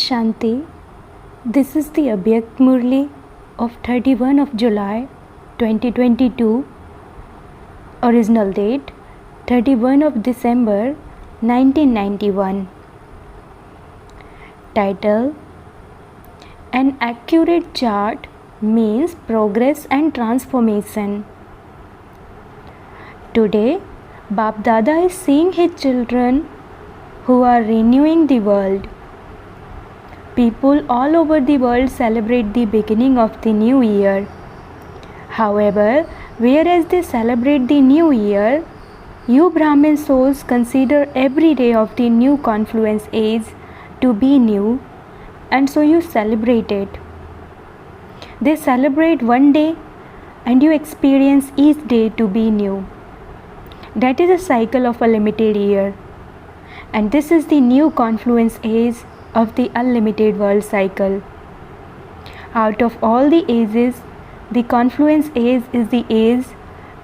Shanti, this is the Abhyakt Murli of 31 of July 2022, original date 31 of December 1991. Title: An accurate chart means progress and transformation. Today, Bap Dada is seeing his children who are renewing the world. People all over the world celebrate the beginning of the new year. However, whereas they celebrate the new year, you Brahmin souls consider every day of the new confluence age to be new, and so you celebrate it. They celebrate one day and you experience each day to be new. That is a cycle of a limited year, and this is the new confluence age of the unlimited world cycle. Out of all the ages, the confluence age is the age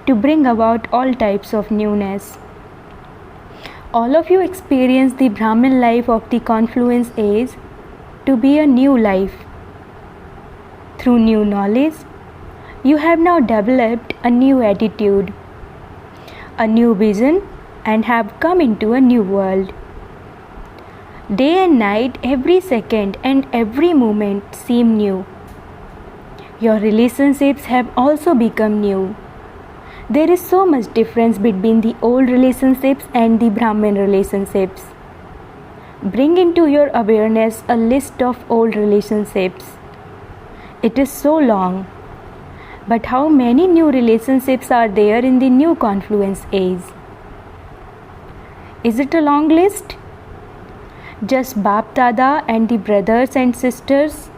to bring about all types of newness. All of you experience the Brahmin life of the confluence age to be a new life. Through new knowledge, you have now developed a new attitude, a new vision, and have come into a new world. Day and night, every second and every moment seem new. Your relationships have also become new. There is so much difference between the old relationships and the Brahmin relationships. Bring into your awareness a list of old relationships. It is so long. But how many new relationships are there in the new confluence age? Is it a long list? Just Bap Dada and the brothers and sisters?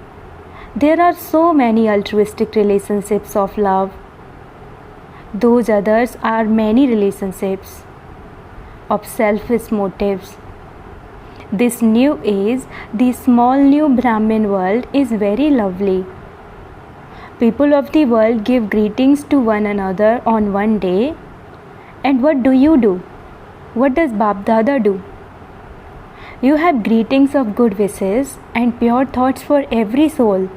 There are so many altruistic relationships of love. Those others are many relationships of selfish motives. This new age, the small new Brahmin world, is very lovely. People of the world give greetings to one another on one day. And what do? What does Bap Dada do? You have greetings of good wishes and pure thoughts for every soul,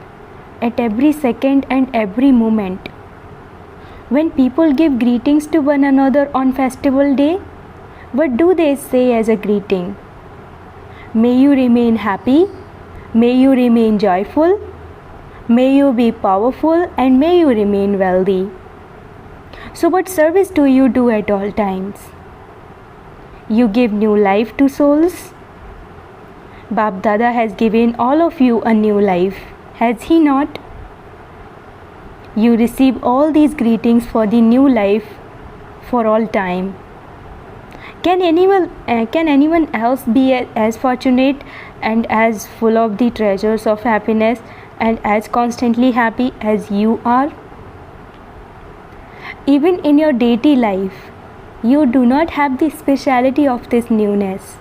at every second and every moment. When people give greetings to one another on festival day, what do they say as a greeting? May you remain happy, may you remain joyful, may you be powerful, and may you remain wealthy. So what service do you do at all times? You give new life to souls. Bap Dada has given all of you a new life, has he not? You receive all these greetings for the new life for all time. Can anyone else be as fortunate and as full of the treasures of happiness and as constantly happy as you are? Even in your daily life, you do not have the speciality of this newness.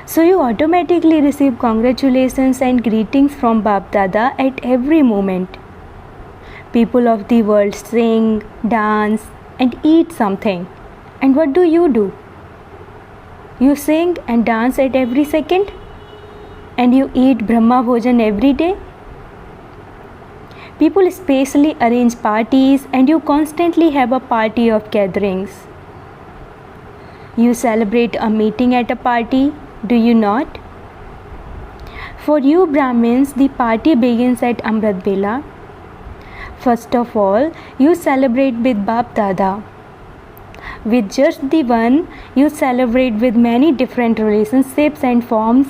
So you automatically receive congratulations and greetings from Bap Dada at every moment. People of the world sing, dance, and eat something. And what do? You sing and dance at every second? And you eat Brahma Bhojan every day? People specially arrange parties and you constantly have a party of gatherings. You celebrate a meeting at a party, do you not? For you Brahmins, the party begins at Amrit Bela. First of all, you celebrate with Bap Dada. With just the one, you celebrate with many different relationships and forms.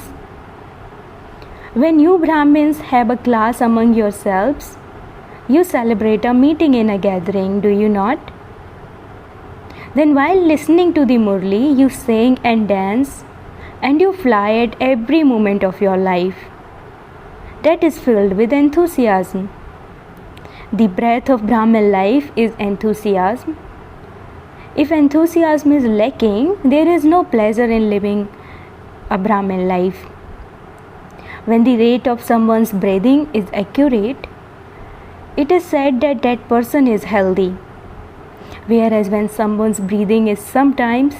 When you Brahmins have a class among yourselves, you celebrate a meeting in a gathering, do you not? Then while listening to the Murli, you sing and dance, and you fly at every moment of your life. That is filled with enthusiasm. The breath of Brahmin life is enthusiasm. If enthusiasm is lacking, there is no pleasure in living a Brahmin life. When the rate of someone's breathing is accurate, it is said that that person is healthy. Whereas when someone's breathing is sometimes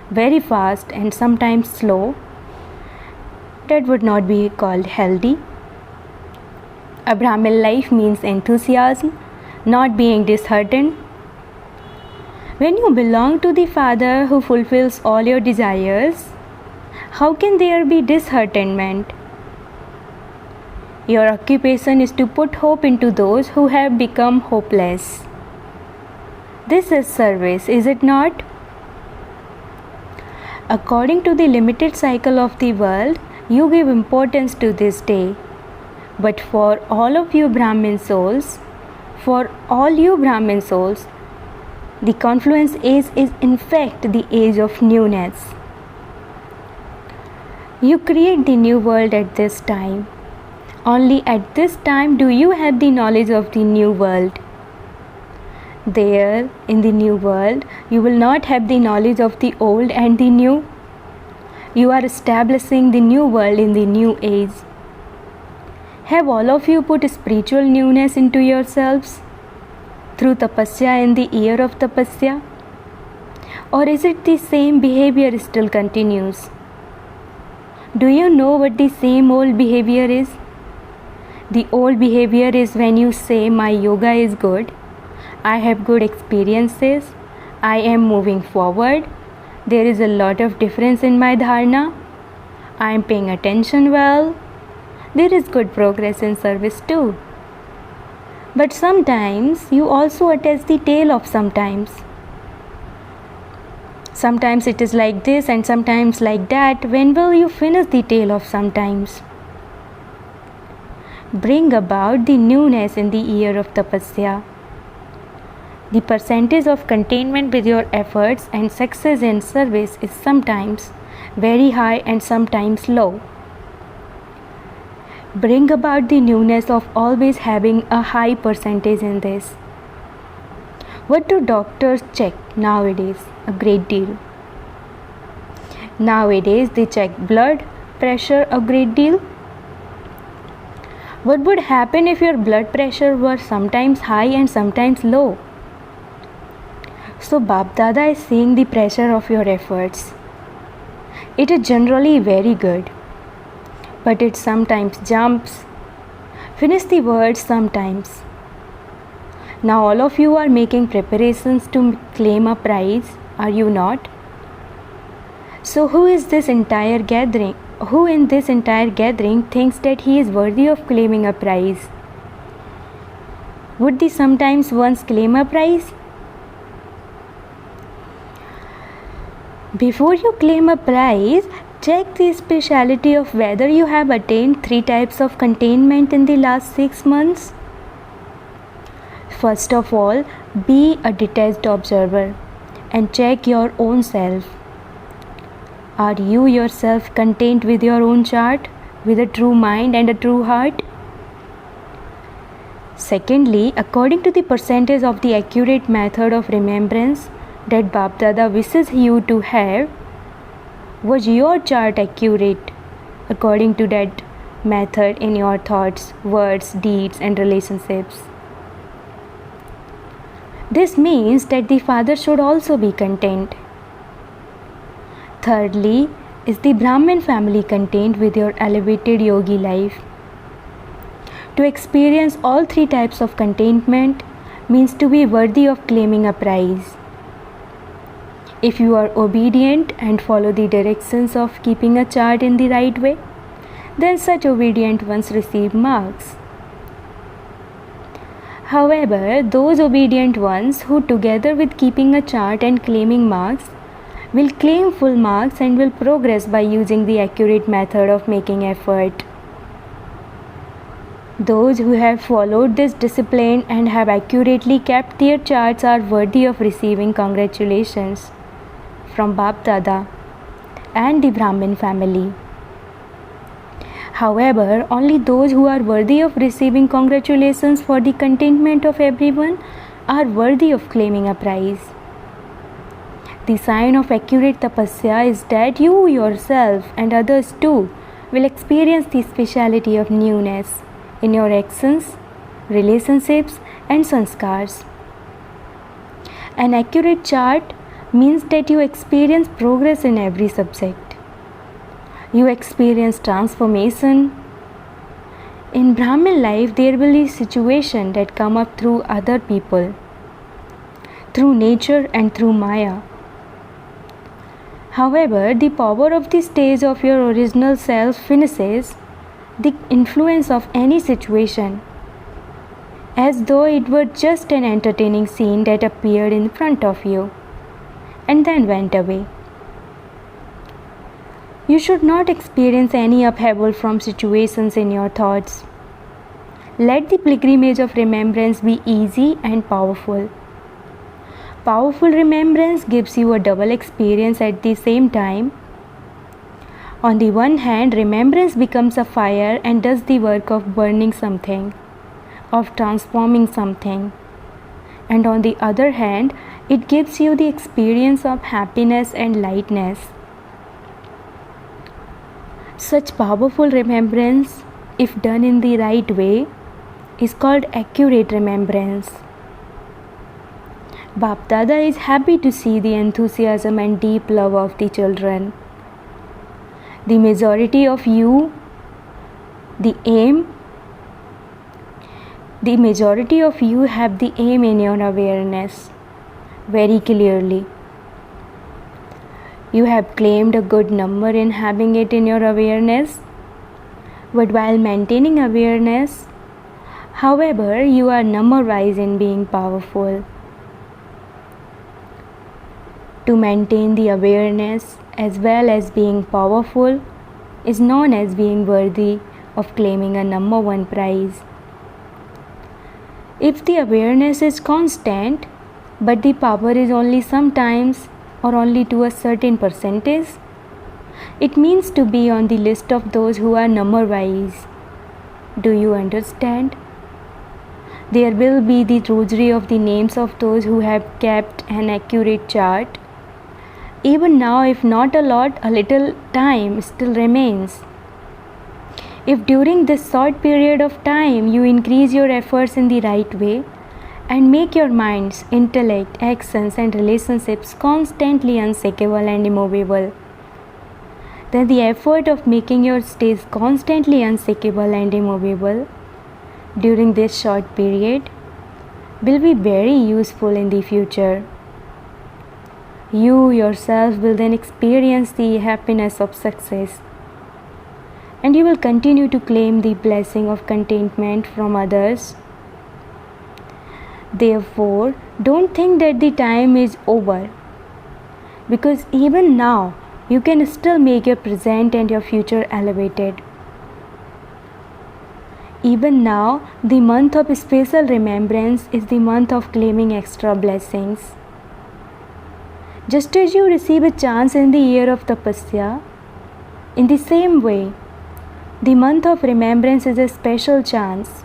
very fast and sometimes slow, that would not be called healthy. A Brahmin life means enthusiasm, not being disheartened. When you belong to the Father who fulfills all your desires, how can there be disheartenment? Your occupation is to put hope into those who have become hopeless. This is service, is it not? According to the limited cycle of the world, you give importance to this day. But for all of you Brahmin souls, the confluence age is in fact the age of newness. You create the new world at this time. Only at this time do you have the knowledge of the new world. There, in the new world, you will not have the knowledge of the old and the new. You are establishing the new world in the new age. Have all of you put spiritual newness into yourselves through tapasya in the year of tapasya? Or is it the same behavior still continues? Do you know what the same old behavior is? The old behavior is when you say, my yoga is good, I have good experiences, I am moving forward, there is a lot of difference in my dharana, I am paying attention well, there is good progress in service too. But sometimes you also attach the tail of sometimes. Sometimes it is like this and sometimes like that. When will you finish the tale of sometimes? Bring about the newness in the year of tapasya. The percentage of containment with your efforts and success in service is sometimes very high and sometimes low. Bring about the newness of always having a high percentage in this. What do doctors check nowadays? A great deal. Nowadays they check blood pressure a great deal. What would happen if your blood pressure were sometimes high and sometimes low? So Bap Dada is seeing the pressure of your efforts. It is generally very good, but it sometimes jumps. Finish the words sometimes. Now all of you are making preparations to claim a prize, are you not? So who in this entire gathering thinks that he is worthy of claiming a prize? Would the sometimes once claim a prize? Before you claim a prize, check the speciality of whether you have attained 3 types of containment in the last 6 months. First of all, be a detached observer and check your own self. Are you yourself content with your own chart, with a true mind and a true heart? Secondly, according to the percentage of the accurate method of remembrance that Bap Dada wishes you to have, was your chart accurate according to that method in your thoughts, words, deeds and relationships? This means that the Father should also be content. Thirdly, is the Brahmin family content with your elevated yogi life? To experience all 3 types of contentment means to be worthy of claiming a prize. If you are obedient and follow the directions of keeping a chart in the right way, then such obedient ones receive marks. However, those obedient ones who, together with keeping a chart and claiming marks, will claim full marks and will progress by using the accurate method of making effort. Those who have followed this discipline and have accurately kept their charts are worthy of receiving congratulations from Bap Dada and the Brahmin family. However, only those who are worthy of receiving congratulations for the contentment of everyone are worthy of claiming a prize. The sign of accurate tapasya is that you yourself and others too will experience the speciality of newness in your actions, relationships and sanskars. An accurate chart means that you experience progress in every subject. You experience transformation. In Brahmin life, there will be situations that come up through other people, through nature and through Maya. However, the power of the stage of your original self finishes the influence of any situation, as though it were just an entertaining scene that appeared in front of you and then went away. You should not experience any upheaval from situations in your thoughts. Let the pilgrimage of remembrance be easy and powerful. Powerful remembrance gives you a double experience at the same time. On the one hand, remembrance becomes a fire and does the work of burning something, of transforming something. And on the other hand, it gives you the experience of happiness and lightness. Such powerful remembrance, if done in the right way, is called accurate remembrance. Bap Dada is happy to see the enthusiasm and deep love of the children. The majority of you, the majority of you have the aim in your awareness very clearly. You have claimed a good number in having it in your awareness, but while maintaining awareness, however, you are number-wise in being powerful. To maintain the awareness as well as being powerful is known as being worthy of claiming a number one prize. If the awareness is constant, but the power is only sometimes or only to a certain percentage, it means to be on the list of those who are number-wise. Do you understand? There will be the rosary of the names of those who have kept an accurate chart. Even now, if not a lot, a little time still remains. If during this short period of time you increase your efforts in the right way and make your minds, intellect, actions and relationships constantly unshakable and immovable, then the effort of making your stage constantly unshakable and immovable during this short period will be very useful in the future. You yourself will then experience the happiness of success, and you will continue to claim the blessing of contentment from others. Therefore, don't think that the time is over, because even now you can still make your present and your future elevated. Even now, the month of special remembrance is the month of claiming extra blessings. Just as you receive a chance in the year of tapasya, in the same way, the month of remembrance is a special chance.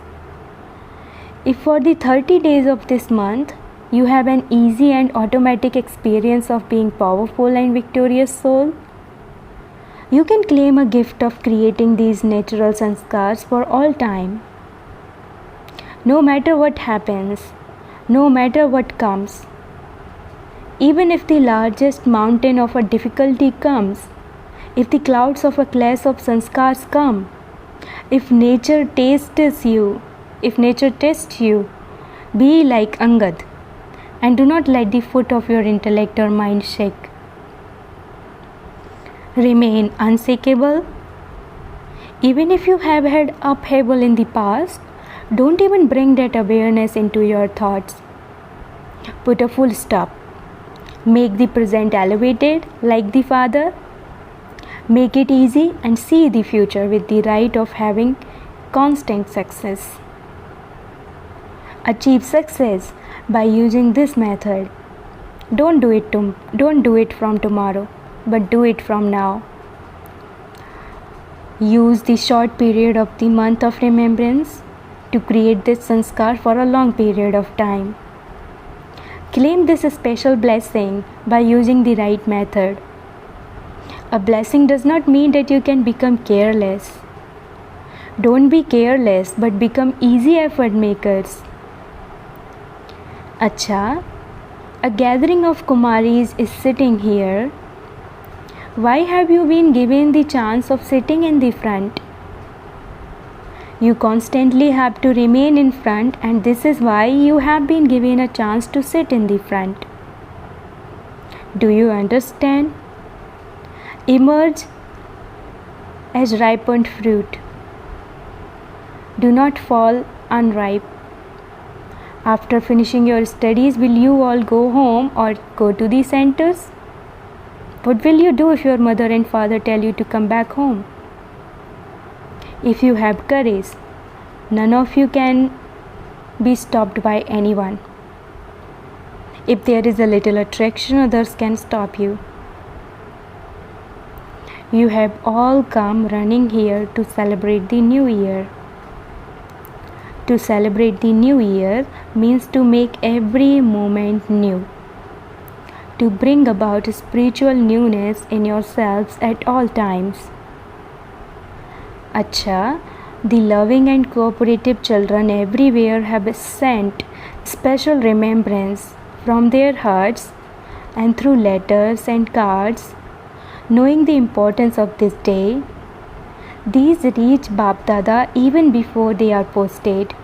If for the 30 days of this month, you have an easy and automatic experience of being powerful and victorious soul, you can claim a gift of creating these natural sanskars for all time. No matter what happens, no matter what comes, even if the largest mountain of a difficulty comes, if the clouds of a clash of sanskars come, if nature tests you, be like Angad and do not let the foot of your intellect or mind shake. Remain unshakable. Even if you have had upheaval in the past, don't even bring that awareness into your thoughts. Put a full stop. Make the present elevated like the Father. Make it easy and see the future with the right of having constant success. Achieve success by using this method. Don't do it from tomorrow, but do it from now. Use the short period of the month of remembrance to create this sanskar for a long period of time. Claim this special blessing by using the right method. A blessing does not mean that you can become careless. Don't be careless, but become easy effort makers. Acha, a gathering of Kumaris is sitting here. Why have you been given the chance of sitting in the front? You constantly have to remain in front, and this is why you have been given a chance to sit in the front. Do you understand? Emerge as ripened fruit. Do not fall unripe. After finishing your studies, will you all go home or go to the centers? What will you do if your mother and father tell you to come back home? If you have courage, none of you can be stopped by anyone. If there is a little attraction, others can stop you. You have all come running here to celebrate the new year. To celebrate the new year means to make every moment new. To bring about spiritual newness in yourselves at all times. Acha, the loving and cooperative children everywhere have sent special remembrance from their hearts and through letters and cards, knowing the importance of this day. These reach Bap Dada even before they are posted.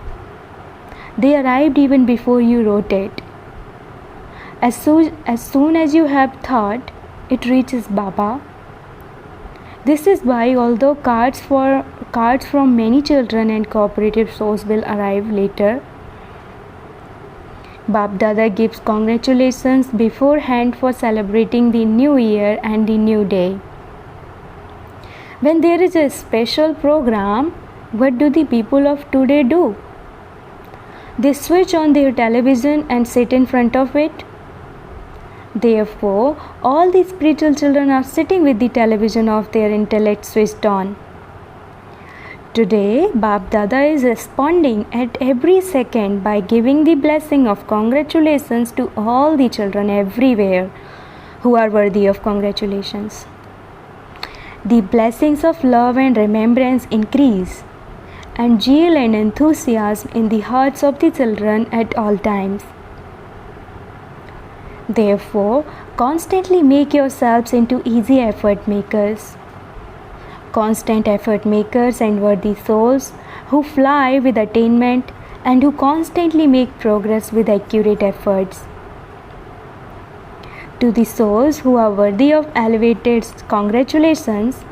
They arrived even before you wrote it. As soon as you have thought, it reaches Baba. This is why, although cards from many children and cooperative souls will arrive later, Bap Dada gives congratulations beforehand for celebrating the new year and the new day. When there is a special program, what do the people of today do? They switch on their television and sit in front of it. Therefore, all the spiritual children are sitting with the television of their intellect switched on. Today, Bap Dada is responding at every second by giving the blessing of congratulations to all the children everywhere who are worthy of congratulations. The blessings of love and remembrance increase, and zeal and enthusiasm in the hearts of the children at all times. Therefore, constantly make yourselves into easy effort makers. Constant effort makers and worthy souls who fly with attainment and who constantly make progress with accurate efforts. To the souls who are worthy of elevated congratulations,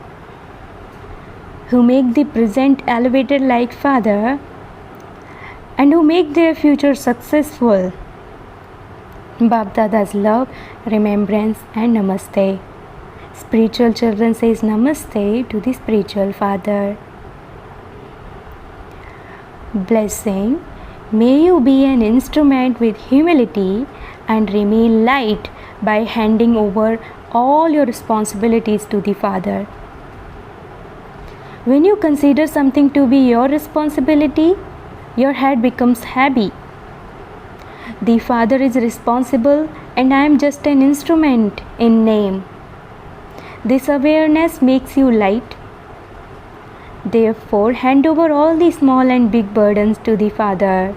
who make the present elevated like Father, and who make their future successful, Bap Dada's love, remembrance and namaste. Spiritual children says namaste to the spiritual father. Blessing, may you be an instrument with humility and remain light by handing over all your responsibilities to the Father. When you consider something to be your responsibility, your head becomes heavy. The Father is responsible and I am just an instrument in name. This awareness makes you light. Therefore, hand over all the small and big burdens to the Father.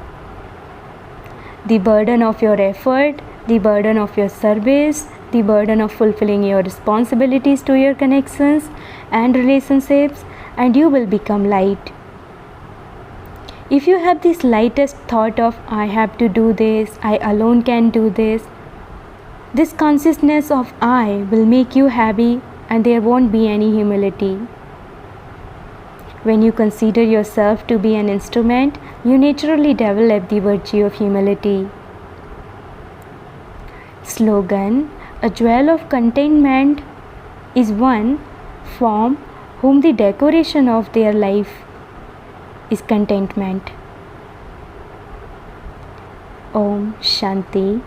The burden of your effort, the burden of your service, the burden of fulfilling your responsibilities to your connections and relationships, and you will become light. If you have this lightest thought of I have to do this, I alone can do this, this consciousness of I will make you happy and there won't be any humility. When you consider yourself to be an instrument, you naturally develop the virtue of humility. Slogan: a jewel of contentment is one from whom the decoration of their life is contentment. Om Shanti.